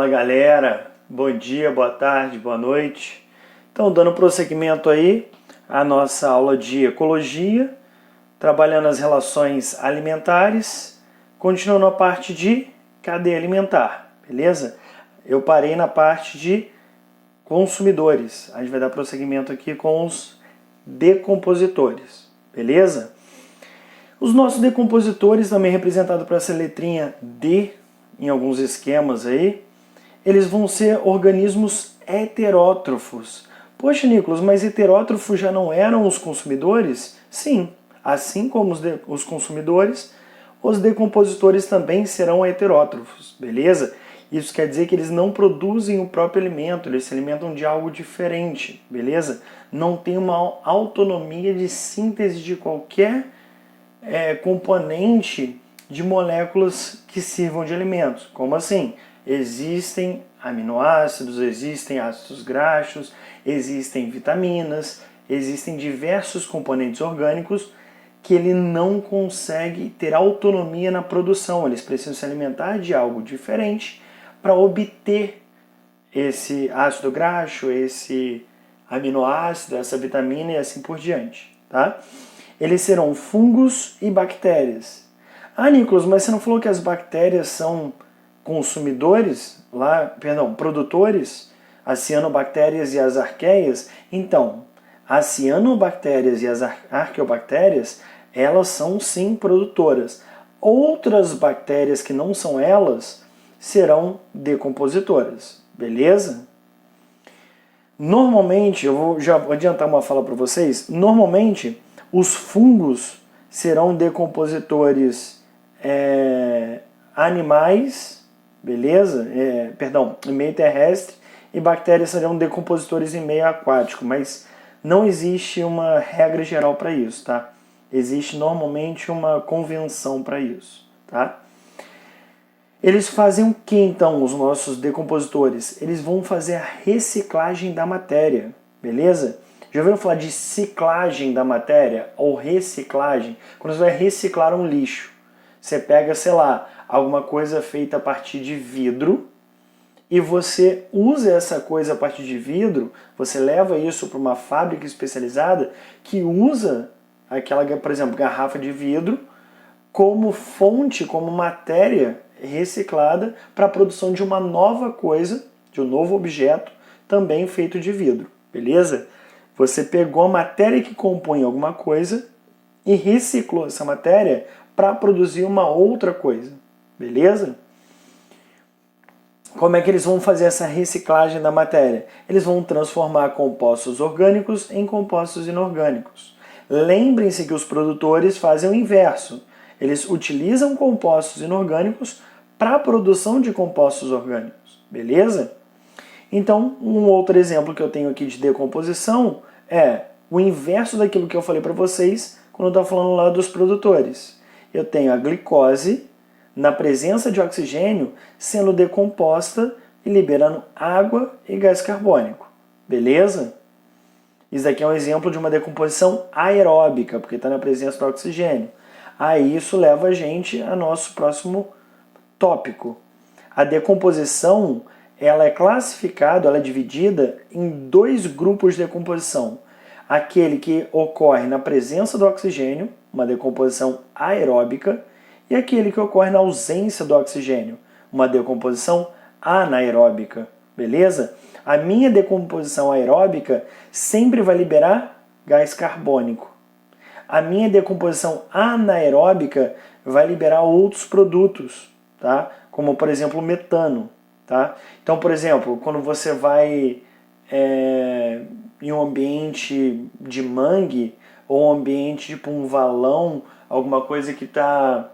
Fala galera, bom dia, boa tarde, boa noite. Então, dando prosseguimento aí à nossa aula de ecologia, trabalhando as relações alimentares, continuando a parte de cadeia alimentar, beleza? Eu parei na parte de consumidores, a gente vai dar prosseguimento aqui com os decompositores, beleza? Os nossos decompositores, também representados por essa letrinha D, em alguns esquemas aí, eles vão ser organismos heterótrofos. Poxa, Nicolas, mas heterótrofos já não eram os consumidores? Sim, assim como os consumidores, os decompositores também serão heterótrofos, beleza? Isso quer dizer que eles não produzem o próprio alimento, eles se alimentam de algo diferente, beleza? Não tem uma autonomia de síntese de qualquer componente de moléculas que sirvam de alimentos. Como assim? Existem aminoácidos, existem ácidos graxos, existem vitaminas, existem diversos componentes orgânicos que ele não consegue ter autonomia na produção. Eles precisam se alimentar de algo diferente para obter esse ácido graxo, esse aminoácido, essa vitamina e assim por diante, tá? Eles serão fungos e bactérias. Ah, Nicolas, mas você não falou que as bactérias são consumidores? Produtores? As cianobactérias e as arqueias? Então, as cianobactérias e as arqueobactérias, elas são sim produtoras. Outras bactérias que não são elas serão decompositoras, beleza? Normalmente, já vou adiantar uma fala para vocês, normalmente os fungos serão decompositores animais, beleza? Em meio terrestre, e bactérias serão decompositores em meio aquático, mas não existe uma regra geral para isso, tá? Existe normalmente uma convenção para isso, tá? Eles fazem o que então, os nossos decompositores? Eles vão fazer a reciclagem da matéria, beleza? Já ouviram falar de ciclagem da matéria ou reciclagem? Quando você vai reciclar um lixo, você pega, sei lá, alguma coisa feita a partir de vidro e você usa essa coisa a partir de vidro, você leva isso para uma fábrica especializada que usa aquela, por exemplo, garrafa de vidro como fonte, como matéria reciclada para a produção de uma nova coisa, de um novo objeto, também feito de vidro, beleza? Você pegou a matéria que compõe alguma coisa e reciclou essa matéria para produzir uma outra coisa, beleza? Como é que eles vão fazer essa reciclagem da matéria? Eles vão transformar compostos orgânicos em compostos inorgânicos. Lembrem-se que os produtores fazem o inverso. Eles utilizam compostos inorgânicos para a produção de compostos orgânicos, beleza? Então, um outro exemplo que eu tenho aqui de decomposição é o inverso daquilo que eu falei para vocês quando eu estava falando lá dos produtores. Eu tenho a glicose, na presença de oxigênio, sendo decomposta e liberando água e gás carbônico, beleza? Isso aqui é um exemplo de uma decomposição aeróbica, porque está na presença do oxigênio. Aí isso leva a gente ao nosso próximo tópico. A decomposição, ela é classificada, ela é dividida em dois grupos de decomposição. Aquele que ocorre na presença do oxigênio, uma decomposição aeróbica, e aquele que ocorre na ausência do oxigênio, uma decomposição anaeróbica, beleza? A minha decomposição aeróbica sempre vai liberar gás carbônico. A minha decomposição anaeróbica vai liberar outros produtos, tá? Como, por exemplo, o metano. Tá? Então, por exemplo, quando você vai em um ambiente de mangue ou um ambiente tipo um valão, alguma coisa que está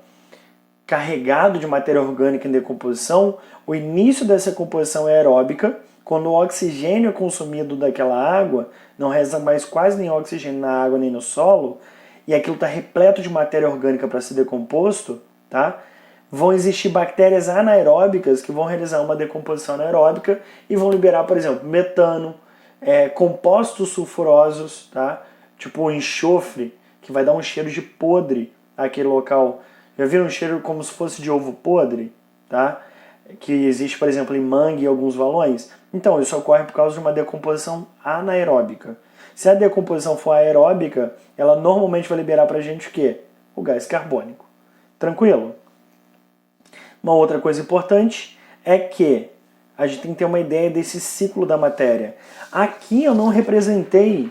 carregado de matéria orgânica em decomposição, o início dessa composição é aeróbica. Quando o oxigênio é consumido daquela água, não resta mais quase nenhum oxigênio na água nem no solo, e aquilo está repleto de matéria orgânica para ser decomposto, tá? Vão existir bactérias anaeróbicas que vão realizar uma decomposição anaeróbica e vão liberar, por exemplo, metano, compostos sulfurosos, tá? Tipo o enxofre, que vai dar um cheiro de podre àquele local. Já viram um cheiro como se fosse de ovo podre? Tá? que existe, por exemplo, em mangue e alguns valões? Então, isso ocorre por causa de uma decomposição anaeróbica. Se a decomposição for aeróbica, ela normalmente vai liberar para a gente o quê? O gás carbônico. Tranquilo? Uma outra coisa importante é que a gente tem que ter uma ideia desse ciclo da matéria. Aqui eu não representei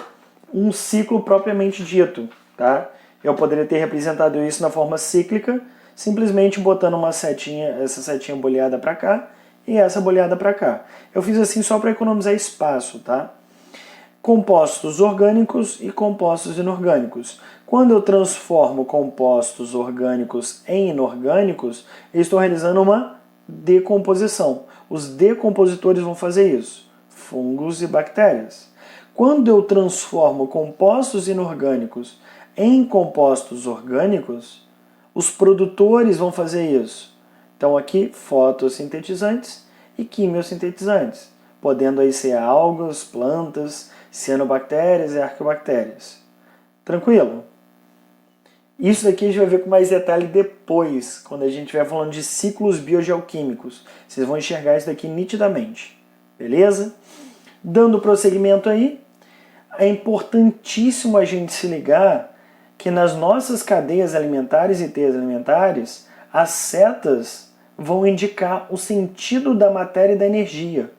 um ciclo propriamente dito, tá? Eu poderia ter representado isso na forma cíclica, simplesmente botando uma setinha, essa setinha boleada para cá e essa boleada para cá. Eu fiz assim só para economizar espaço, tá? Compostos orgânicos e compostos inorgânicos. Quando eu transformo compostos orgânicos em inorgânicos, eu estou realizando uma decomposição. Os decompositores vão fazer isso, fungos e bactérias. Quando eu transformo compostos inorgânicos em compostos orgânicos, os produtores vão fazer isso. Então aqui, fotossintetizantes e quimiosintetizantes, podendo aí ser algas, plantas, cianobactérias e arqueobactérias. Tranquilo? Isso daqui a gente vai ver com mais detalhe depois, quando a gente estiver falando de ciclos biogeoquímicos. Vocês vão enxergar isso daqui nitidamente. Beleza? Dando prosseguimento aí, é importantíssimo a gente se ligar que nas nossas cadeias alimentares e teias alimentares, as setas vão indicar o sentido da matéria e da energia.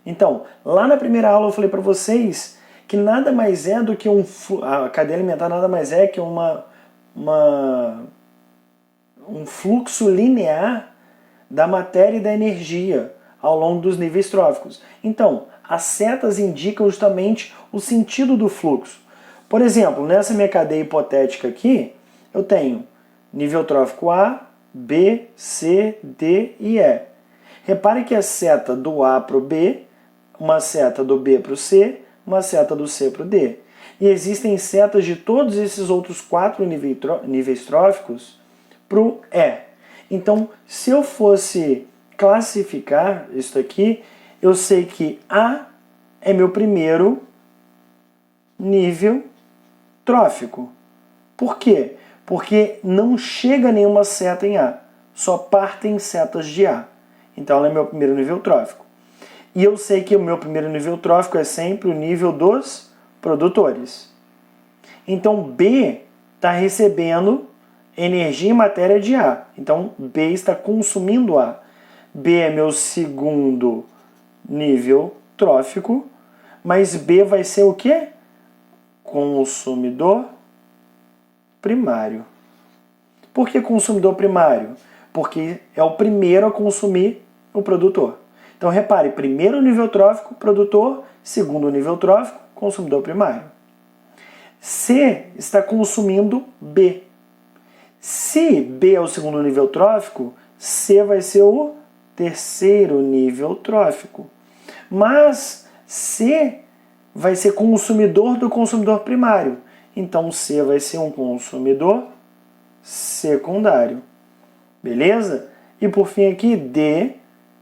Então, lá na primeira aula eu falei para vocês que nada mais é do que a cadeia alimentar nada mais é que um fluxo linear da matéria e da energia ao longo dos níveis tróficos. Então, as setas indicam justamente o sentido do fluxo. Por exemplo, nessa minha cadeia hipotética aqui, eu tenho nível trófico A, B, C, D e E. Repare que a seta do A para o B, uma seta do B para o C, uma seta do C para o D. E existem setas de todos esses outros 4 níveis tróficos para o E. Então, se eu fosse classificar isso aqui, eu sei que A é meu primeiro nível trófico. Por quê? Porque não chega nenhuma seta em A, só partem setas de A. Então ela é meu primeiro nível trófico. E eu sei que o meu primeiro nível trófico é sempre o nível dos produtores. Então B está recebendo energia e matéria de A. Então B está consumindo A. B é meu segundo nível trófico, mas B vai ser o quê? Consumidor primário. Por que consumidor primário? Porque é o primeiro a consumir o produtor. Então repare, primeiro nível trófico, produtor, segundo nível trófico, consumidor primário. C está consumindo B. Se B é o segundo nível trófico, C vai ser o terceiro nível trófico. Mas C vai ser consumidor do consumidor primário. Então C vai ser um consumidor secundário. Beleza? E por fim aqui, D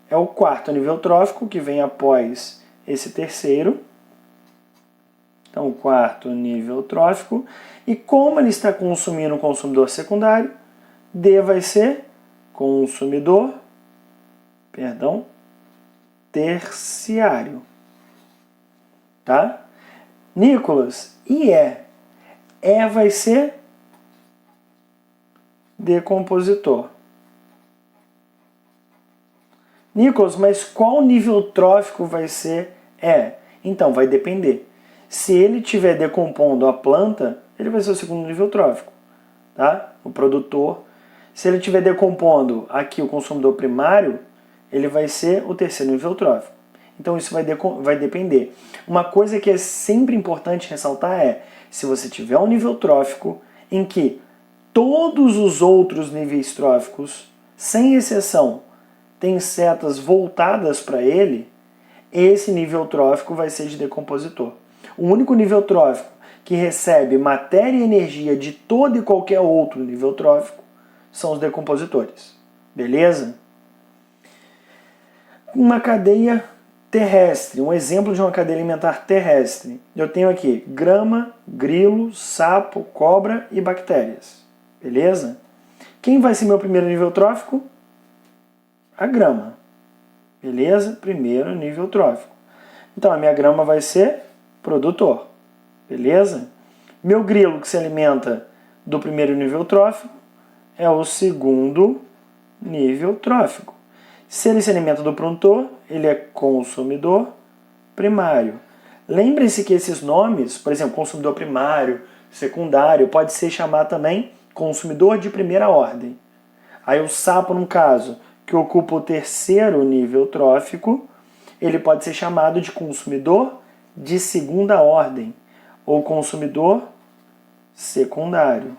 é o quarto nível trófico, que vem após esse terceiro. Então, o quarto nível trófico. E como ele está consumindo o consumidor secundário, D vai ser consumidor, terciário. Tá? Nicolas, e E? E vai ser decompositor. Nicolas, mas qual nível trófico vai ser E? Então, vai depender. Se ele estiver decompondo a planta, ele vai ser o segundo nível trófico. Tá? O produtor. Se ele estiver decompondo aqui o consumidor primário, ele vai ser o terceiro nível trófico. Então isso vai depender. Uma coisa que é sempre importante ressaltar é, se você tiver um nível trófico em que todos os outros níveis tróficos, sem exceção, têm setas voltadas para ele, esse nível trófico vai ser de decompositor. O único nível trófico que recebe matéria e energia de todo e qualquer outro nível trófico são os decompositores. Beleza? Uma cadeia terrestre, um exemplo de uma cadeia alimentar terrestre. Eu tenho aqui grama, grilo, sapo, cobra e bactérias. Beleza? Quem vai ser meu primeiro nível trófico? A grama. Beleza? Primeiro nível trófico. Então, a minha grama vai ser produtor. Beleza? Meu grilo que se alimenta do primeiro nível trófico é o segundo nível trófico. Se ele se alimenta do produtor, ele é consumidor primário. Lembre-se que esses nomes, por exemplo, consumidor primário, secundário, pode ser chamado também consumidor de primeira ordem. Aí o sapo, no caso, que ocupa o terceiro nível trófico, ele pode ser chamado de consumidor de segunda ordem ou consumidor secundário.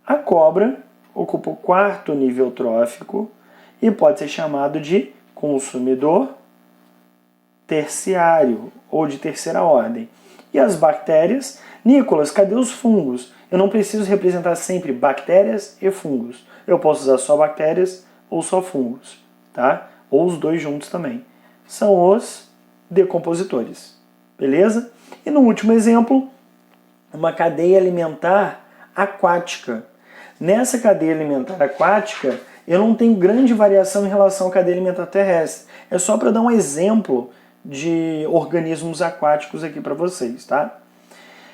A cobra ocupa o quarto nível trófico e pode ser chamado de consumidor terciário ou de terceira ordem. E as bactérias? Nicolas, cadê os fungos? Eu não preciso representar sempre bactérias e fungos. Eu posso usar só bactérias ou só fungos, tá? Ou os dois juntos também. São os decompositores, beleza? E no último exemplo, uma cadeia alimentar aquática. Nessa cadeia alimentar aquática, eu não tenho grande variação em relação à cadeia alimentar terrestre. É só para dar um exemplo de organismos aquáticos aqui para vocês, tá?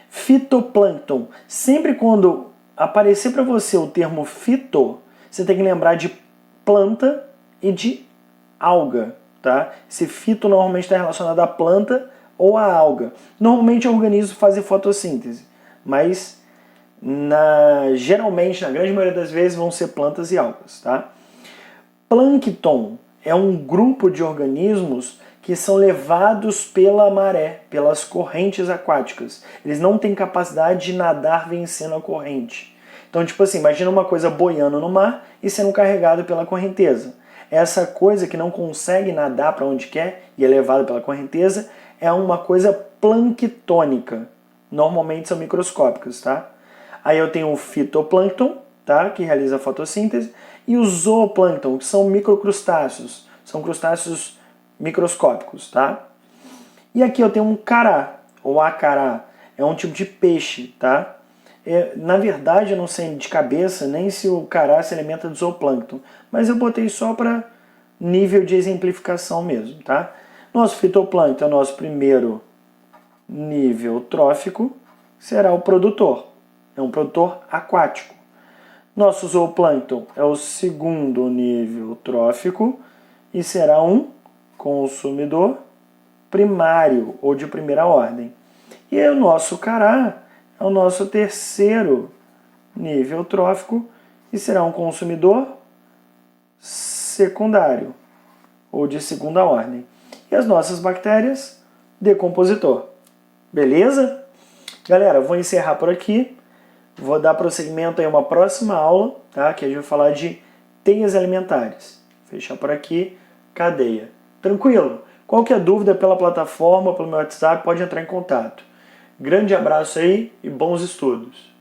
Fitoplâncton. Sempre quando aparecer para você o termo fito, você tem que lembrar de planta e de alga, tá? Esse fito normalmente está relacionado à planta ou à alga. Normalmente organismos fazem fotossíntese, mas geralmente, na grande maioria das vezes, vão ser plantas e algas, tá? Plâncton é um grupo de organismos que são levados pela maré, pelas correntes aquáticas. Eles não têm capacidade de nadar vencendo a corrente. Então, tipo assim, imagina uma coisa boiando no mar e sendo carregada pela correnteza. Essa coisa que não consegue nadar para onde quer e é levada pela correnteza é uma coisa planctônica. Normalmente são microscópicas, tá? Aí eu tenho o fitoplâncton, tá? Que realiza a fotossíntese, e o zooplâncton, que são microcrustáceos. São crustáceos microscópicos, tá? E aqui eu tenho um cará, ou acará. É um tipo de peixe, tá? Na verdade, eu não sei de cabeça nem se o cará se alimenta de zooplâncton, mas eu botei só para nível de exemplificação mesmo, tá? Nosso fitoplâncton é o nosso primeiro nível trófico, será o produtor. É um produtor aquático. Nosso zooplâncton é o segundo nível trófico e será um consumidor primário ou de primeira ordem. E o nosso cará é o nosso terceiro nível trófico e será um consumidor secundário ou de segunda ordem. E as nossas bactérias, decompositor. Beleza? Galera, vou encerrar por aqui. Vou dar prosseguimento aí a uma próxima aula, tá? Que a gente vai falar de teias alimentares. Fechar por aqui, cadeia. Tranquilo? Qualquer dúvida pela plataforma, pelo meu WhatsApp, pode entrar em contato. Grande abraço aí e bons estudos!